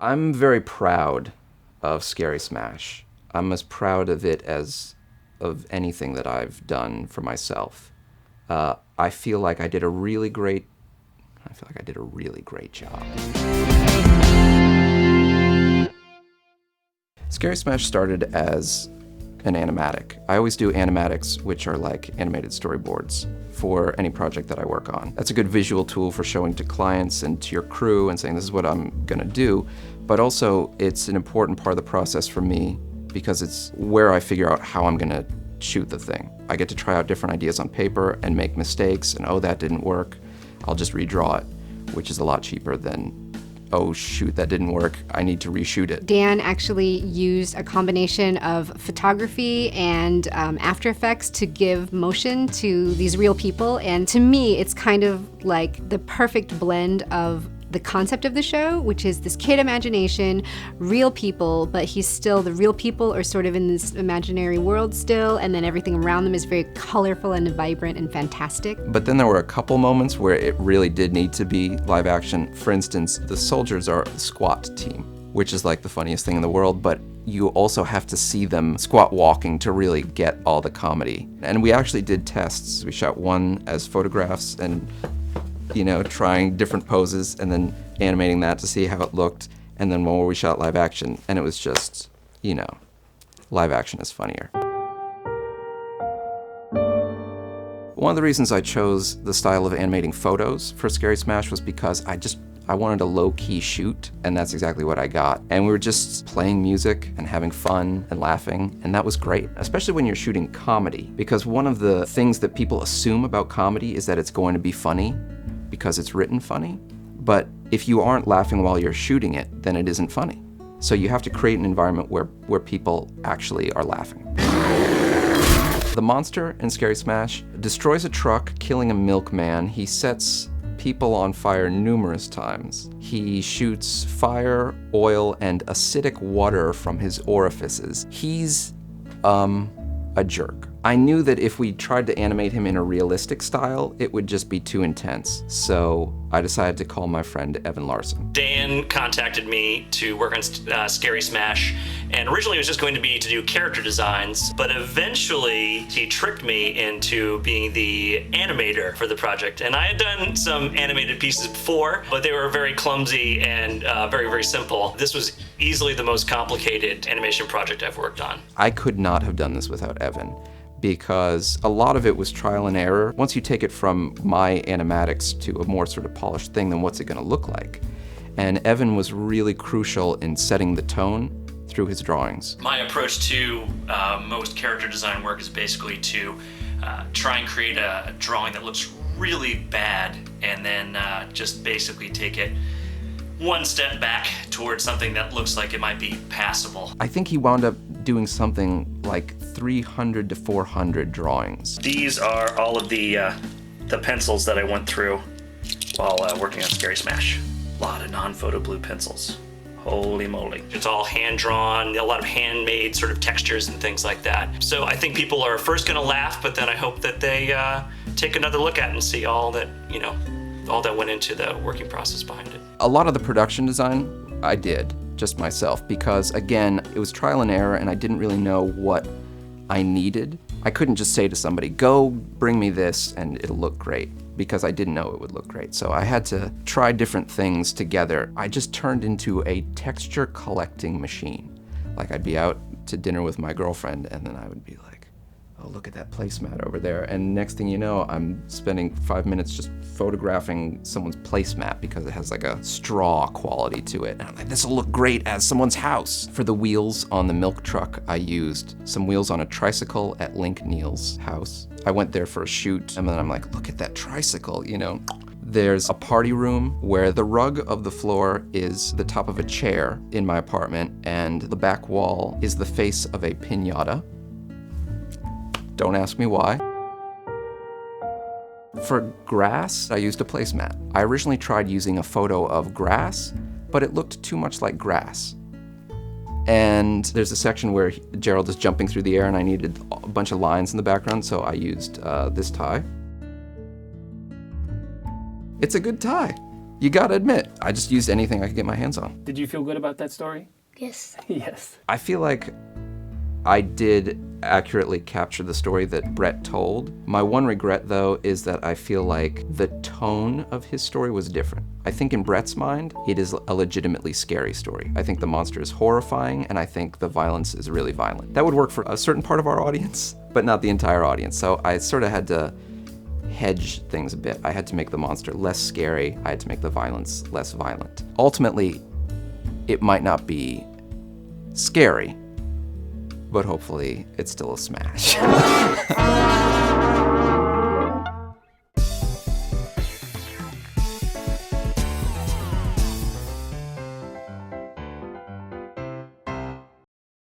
I'm very proud of Scary Smash. I'm as proud of it as of anything that I've done for myself. I feel like I did a really great job. Scary Smash started as an animatic. I always do animatics, which are like animated storyboards for any project that I work on. That's a good visual tool for showing to clients and to your crew and saying, this is what I'm gonna do. But also, it's an important part of the process for me because it's where I figure out how I'm gonna shoot the thing. I get to try out different ideas on paper and make mistakes, and oh, that didn't work. I'll just redraw it, which is a lot cheaper than, oh shoot, that didn't work, I need to reshoot it. Dan actually used a combination of photography and After Effects to give motion to these real people. And to me, it's kind of like the perfect blend of the concept of the show, which is this kid imagination, real people, but he's still, the real people are sort of in this imaginary world still, and then everything around them is very colorful and vibrant and fantastic. But then there were a couple moments where it really did need to be live action. For instance, the soldiers are the squat team, which is like the funniest thing in the world, but you also have to see them squat walking to really get all the comedy. And we actually did tests. We shot one as photographs and trying different poses and then animating that to see how it looked. And then one where we shot live action, and it was just, live action is funnier. One of the reasons I chose the style of animating photos for Scary Smash was because I wanted a low-key shoot, and that's exactly what I got. And we were just playing music and having fun and laughing, and that was great, especially when you're shooting comedy, because one of the things that people assume about comedy is that it's going to be funny because it's written funny. But if you aren't laughing while you're shooting it, then it isn't funny. So you have to create an environment where people actually are laughing. The monster in Scary Smash destroys a truck, killing a milkman. He sets people on fire numerous times. He shoots fire, oil, and acidic water from his orifices. He's, a jerk. I knew that if we tried to animate him in a realistic style, it would just be too intense. So I decided to call my friend Evan Larson. Dan contacted me to work on Scary Smash, and originally it was just going to be to do character designs, but eventually he tricked me into being the animator for the project. And I had done some animated pieces before, but they were very clumsy and very, very simple. This was easily the most complicated animation project I've worked on. I could not have done this without Evan, because a lot of it was trial and error. Once you take it from my animatics to a more sort of polished thing, then what's it gonna look like? And Evan was really crucial in setting the tone through his drawings. My approach to most character design work is basically to try and create a drawing that looks really bad, and then just basically take it one step back towards something that looks like it might be passable. I think he wound up doing something like 300 to 400 drawings. These are all of the pencils that I went through while working on Scary Smash. A lot of non-photo blue pencils. Holy moly. It's all hand-drawn, a lot of handmade sort of textures and things like that. So I think people are first gonna laugh, but then I hope that they take another look at it and see all that, all that went into the working process behind it. A lot of the production design I did just myself because, again, it was trial and error and I didn't really know what I needed. I couldn't just say to somebody, go bring me this and it'll look great, because I didn't know it would look great. So I had to try different things together. I just turned into a texture collecting machine. Like I'd be out to dinner with my girlfriend and then I would be like, oh, look at that placemat over there. And next thing you know, I'm spending 5 minutes just photographing someone's placemat because it has like a straw quality to it. And I'm like, this will look great as someone's house. For the wheels on the milk truck, I used some wheels on a tricycle at Link Neal's house. I went there for a shoot and then I'm like, look at that tricycle, There's a party room where the rug of the floor is the top of a chair in my apartment, and the back wall is the face of a piñata. Don't ask me why. For grass, I used a placemat. I originally tried using a photo of grass, but it looked too much like grass. And there's a section where Gerald is jumping through the air and I needed a bunch of lines in the background, so I used this tie. It's a good tie. You gotta admit, I just used anything I could get my hands on. Did you feel good about that story? Yes. Yes. I feel like I did accurately capture the story that Brett told. My one regret, though, is that I feel like the tone of his story was different. I think in Brett's mind, it is a legitimately scary story. I think the monster is horrifying, and I think the violence is really violent. That would work for a certain part of our audience, but not the entire audience. So I sort of had to hedge things a bit. I had to make the monster less scary. I had to make the violence less violent. Ultimately, it might not be scary, but hopefully it's still a smash.